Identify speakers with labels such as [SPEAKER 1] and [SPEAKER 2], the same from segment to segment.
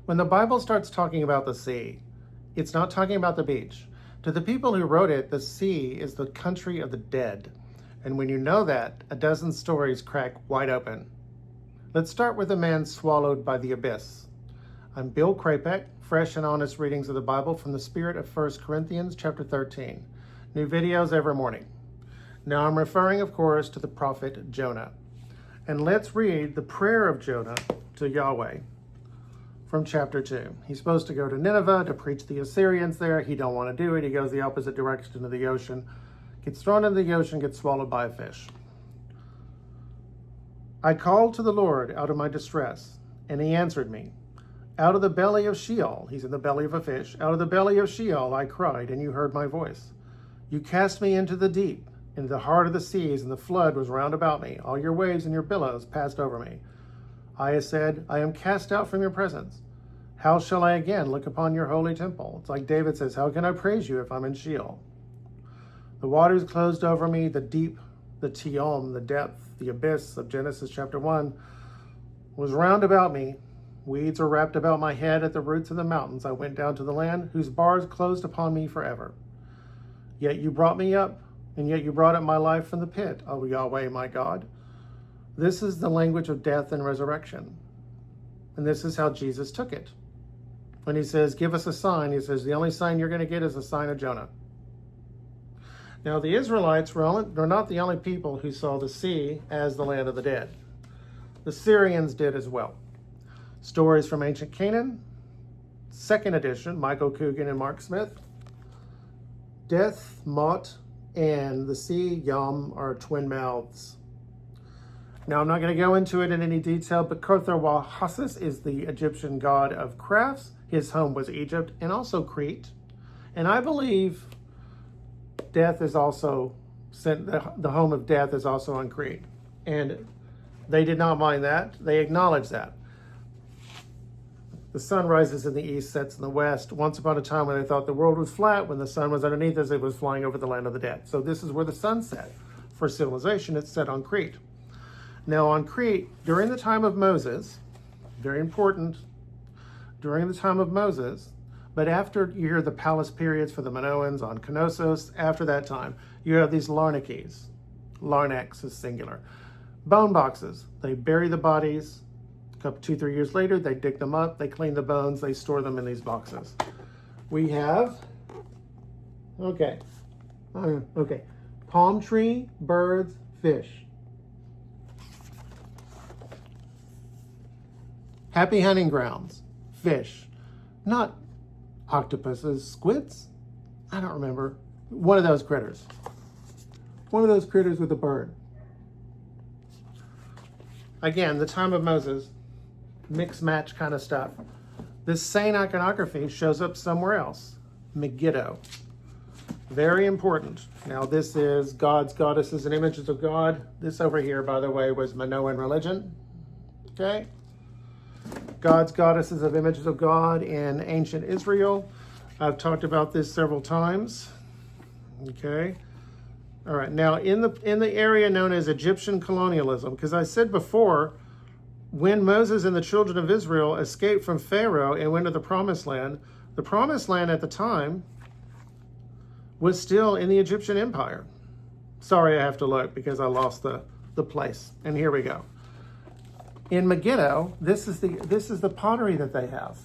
[SPEAKER 1] When the Bible starts talking about the sea, it's not talking about the beach. To the people who wrote it, the sea is the country of the dead. And when you know that, a dozen stories crack wide open. Let's start with a man swallowed by the abyss. I'm Bill Krapek, fresh and honest readings of the Bible from the Spirit of 1 Corinthians chapter 13. New videos every morning. Now I'm referring, of course, to the prophet Jonah. And let's read the prayer of Jonah to Yahweh from chapter 2. He's supposed to go to Nineveh to preach the Assyrians there. He don't want to do it. He goes the opposite direction of the ocean, gets thrown into the ocean, gets swallowed by a fish. I called to the Lord out of my distress, and he answered me. Out of the belly of Sheol, he's in the belly of a fish, out of the belly of Sheol I cried, and you heard my voice. You cast me into the deep, into the heart of the seas, and the flood was round about me. All your waves and your billows passed over me. I said, I am cast out from your presence. How shall I again look upon your holy temple? It's like David says, how can I praise you if I'm in Sheol? The waters closed over me, the deep, the Tiom, the depth, the abyss of Genesis chapter 1 was round about me. Weeds are wrapped about my head at the roots of the mountains. I went down to the land whose bars closed upon me forever. Yet you brought me up, and yet you brought up my life from the pit, O Yahweh, my God. This is the language of death and resurrection. And this is how Jesus took it. When he says, give us a sign, he says, the only sign you're going to get is a sign of Jonah. Now, the Israelites were not the only people who saw the sea as the land of the dead. The Syrians did as well. Stories from Ancient Canaan, 2nd edition, Michael Coogan and Mark Smith. Death, Mot, and the sea, Yam, are twin mouths. Now, I'm not going to go into it in any detail, but Khother-Wahhasis is the Egyptian god of crafts. His home was Egypt and also Crete. And I believe death is also, the home of death is also on Crete. And they did not mind that. They acknowledged that. The sun rises in the east, sets in the west. Once upon a time when they thought the world was flat, when the sun was underneath us, it was flying over the land of the dead. So this is where the sun set. For civilization, it's set on Crete. Now on Crete, during the time of Moses, very important, during the time of Moses, but after you hear the palace periods for the Minoans on Knossos, after that time, you have these Larnaces. Larnax is singular. Bone boxes. They bury the bodies. 2-3 years later, they dig them up, they clean the bones, they store them in these boxes. We have, palm tree, birds, fish. Happy hunting grounds, fish. Not octopuses, squids? I don't remember. One of those critters. One of those critters with a bird. Again, the time of Moses, mix match kind of stuff. This same iconography shows up somewhere else. Megiddo. Very important. Now this is gods, goddesses, and images of God. This over here, by the way, was Minoan religion. Okay? Gods, goddesses of images of God in ancient Israel. I've talked about this several times. Okay? All right, now in the area known as Egyptian colonialism, because I said before, when Moses and the children of Israel escaped from Pharaoh and went to the Promised Land at the time was still in the Egyptian Empire. Sorry, I have to look because I lost the place. And here we go. In Megiddo, this is the pottery that they have.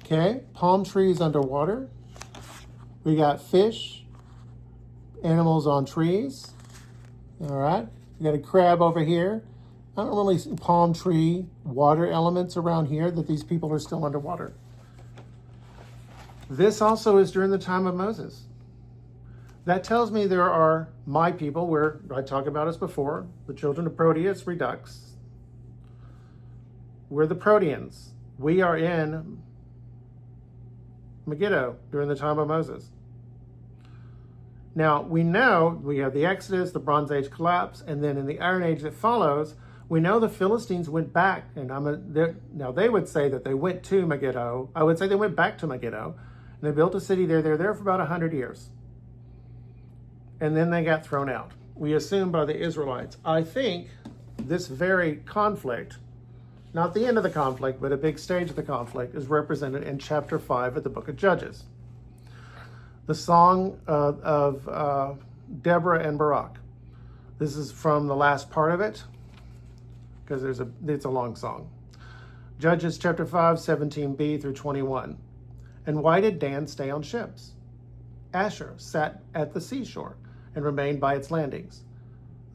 [SPEAKER 1] Okay, palm trees underwater. We got fish, animals on trees. All right, we got a crab over here. I don't really see palm tree water elements around here that these people are still underwater. This also is during the time of Moses. That tells me there are my people, where I talked about us before, the children of Proteus Redux. We're the Proteans. We are in Megiddo during the time of Moses. Now, we know we have the Exodus, the Bronze Age collapse, and then in the Iron Age that follows, we know the Philistines went back, and now they would say that they went to Megiddo. I would say they went back to Megiddo, and they built a city there. They were there for about 100 years. And then they got thrown out. We assume by the Israelites. I think this very conflict not the end of the conflict, but a big stage of the conflict, is represented in chapter 5 of the book of Judges. The song of Deborah and Barak. This is from the last part of it, because it's a long song. Judges chapter 5, 17b through 21. And why did Dan stay on ships? Asher sat at the seashore and remained by its landings.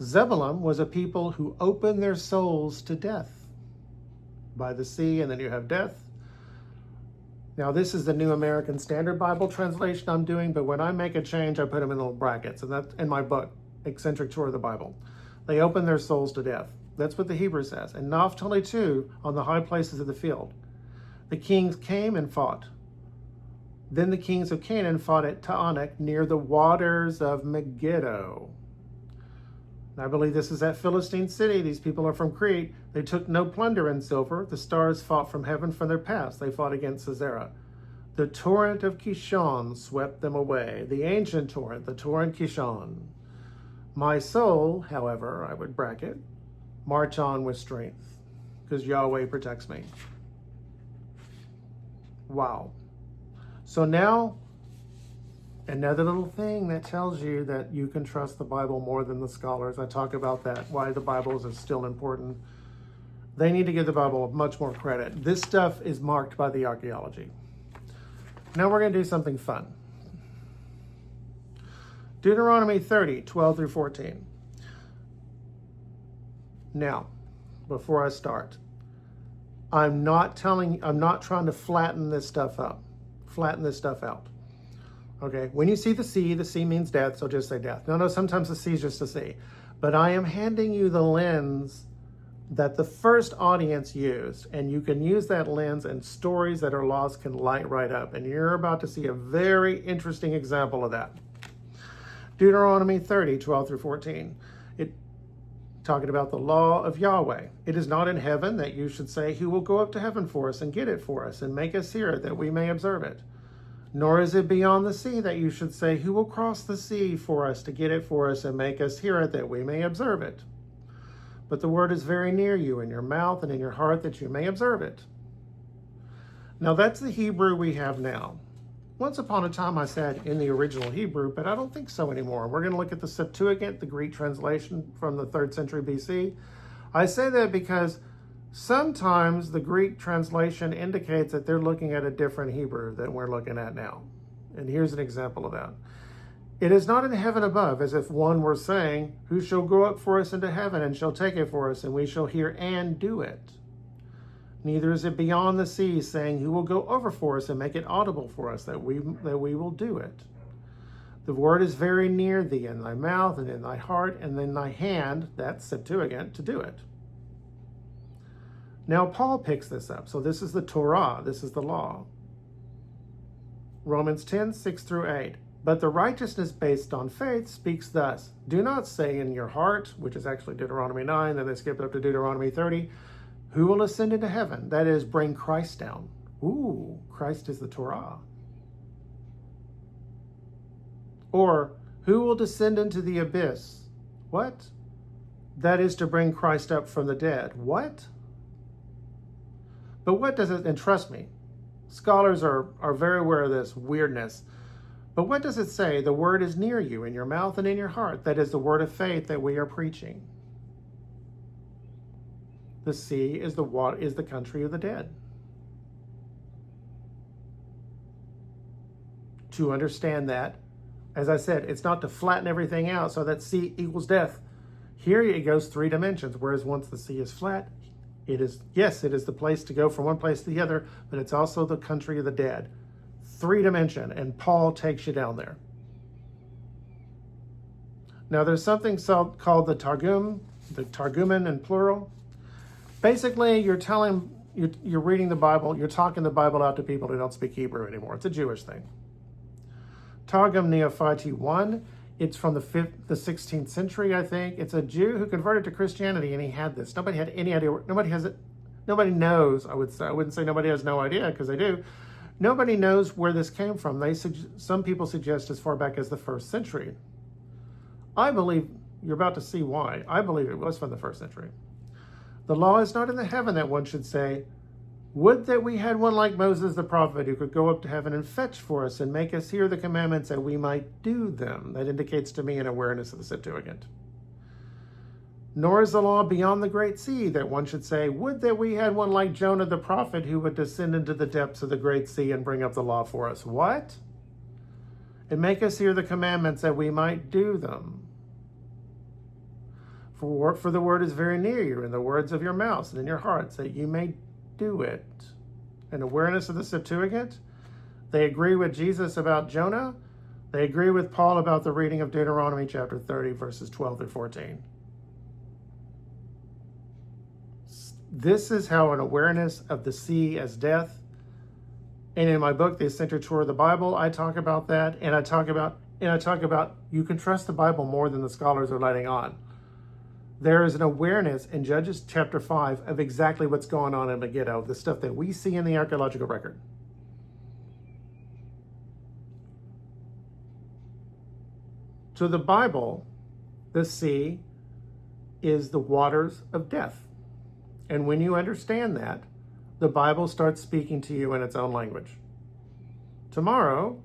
[SPEAKER 1] Zebulun was a people who opened their souls to death by the sea, and then you have death. Now, this is the New American Standard Bible translation I'm doing, but when I make a change, I put them in little brackets, and that's in my book, Eccentric Tour of the Bible. They open their souls to death. That's what the Hebrew says. And Naphtali too, on the high places of the field. The kings came and fought. Then the kings of Canaan fought at Taanach near the waters of Megiddo. And I believe this is that Philistine city. These people are from Crete. They took no plunder and silver. The stars fought from heaven from their pass. They fought against Sisera. The torrent of Kishon swept them away. The ancient torrent, the torrent Kishon. My soul, however, I would bracket, march on with strength, because Yahweh protects me. Wow. So now, another little thing that tells you that you can trust the Bible more than the scholars. I talk about that, why the Bible is still important. They need to give the Bible much more credit. This stuff is marked by the archaeology. Now we're going to do something fun. Deuteronomy 30, 12 through 14. Now, before I start, I'm not trying to flatten this stuff out. Okay, when you see the sea means death, so just say death. No, sometimes the sea is just a sea. But I am handing you the lens that the first audience used, and you can use that lens, and stories that are lost can light right up. And you're about to see a very interesting example of that. Deuteronomy 30, 12 through 14. Talking about the law of Yahweh. It is not in heaven that you should say, who will go up to heaven for us and get it for us and make us hear it that we may observe it. Nor is it beyond the sea that you should say, who will cross the sea for us to get it for us and make us hear it that we may observe it. But the word is very near you, in your mouth and in your heart, that you may observe it. Now that's the Hebrew we have now. Once upon a time I said in the original Hebrew, but I don't think so anymore. We're going to look at the Septuagint, the Greek translation from the 3rd century BC. I say that because sometimes the Greek translation indicates that they're looking at a different Hebrew than we're looking at now. And here's an example of that. It is not in heaven above, as if one were saying, who shall go up for us into heaven and shall take it for us, and we shall hear and do it. Neither is it beyond the sea, saying, who will go over for us and make it audible for us, that we will do it. The word is very near thee, in thy mouth and in thy heart and in thy hand, that's Septuagint, to do it. Now Paul picks this up. So this is the Torah, this is the law. Romans 10, 6 through 8. But the righteousness based on faith speaks thus, do not say in your heart, which is actually Deuteronomy 9, then they skip up to Deuteronomy 30, who will ascend into heaven? That is, bring Christ down. Ooh, Christ is the Torah. Or, who will descend into the abyss? What? That is to bring Christ up from the dead. What? But what does it, and trust me, scholars are very aware of this weirdness. But what does it say? The word is near you, in your mouth and in your heart. That is the word of faith that we are preaching. The sea is the country of the dead. To understand that, as I said, it's not to flatten everything out so that sea equals death. Here it goes 3 dimensions, whereas once the sea is flat, it is the place to go from one place to the other, but it's also the country of the dead. 3 dimension, and Paul takes you down there. Now there's something called the Targum, the Targumen in plural. Basically, you're reading the Bible, you're talking the Bible out to people who don't speak Hebrew anymore. It's a Jewish thing. Targum Neophyte 1, it's from the 16th century, I think. It's a Jew who converted to Christianity, and he had this. Nobody had any idea. Nobody knows, I would say. I wouldn't say nobody has no idea, because they do. Nobody knows where this came from. Some people suggest as far back as the 1st century. I believe, you're about to see why. I believe it was from the 1st century. The law is not in the heaven that one should say, would that we had one like Moses the prophet who could go up to heaven and fetch for us and make us hear the commandments that we might do them. That indicates to me an awareness of the Septuagint. Nor is the law beyond the great sea that one should say, would that we had one like Jonah the prophet who would descend into the depths of the great sea and bring up the law for us. What? And make us hear the commandments that we might do them. For the word is very near you, in the words of your mouths and in your hearts, that you may do it. An awareness of the Septuagint. They agree with Jesus about Jonah. They agree with Paul about the reading of Deuteronomy chapter 30, verses 12 through 14. This is how an awareness of the sea as death. And in my book, The Eccentric Tour of the Bible, I talk about that, and I talk about you can trust the Bible more than the scholars are letting on. There is an awareness in Judges chapter 5 of exactly what's going on in Megiddo, the stuff that we see in the archaeological record. To the Bible, the sea is the waters of death. And when you understand that, the Bible starts speaking to you in its own language. Tomorrow,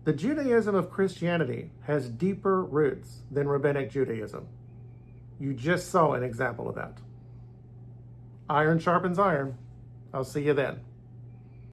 [SPEAKER 1] the Judaism of Christianity has deeper roots than Rabbinic Judaism. You just saw an example of that. Iron sharpens iron. I'll see you then.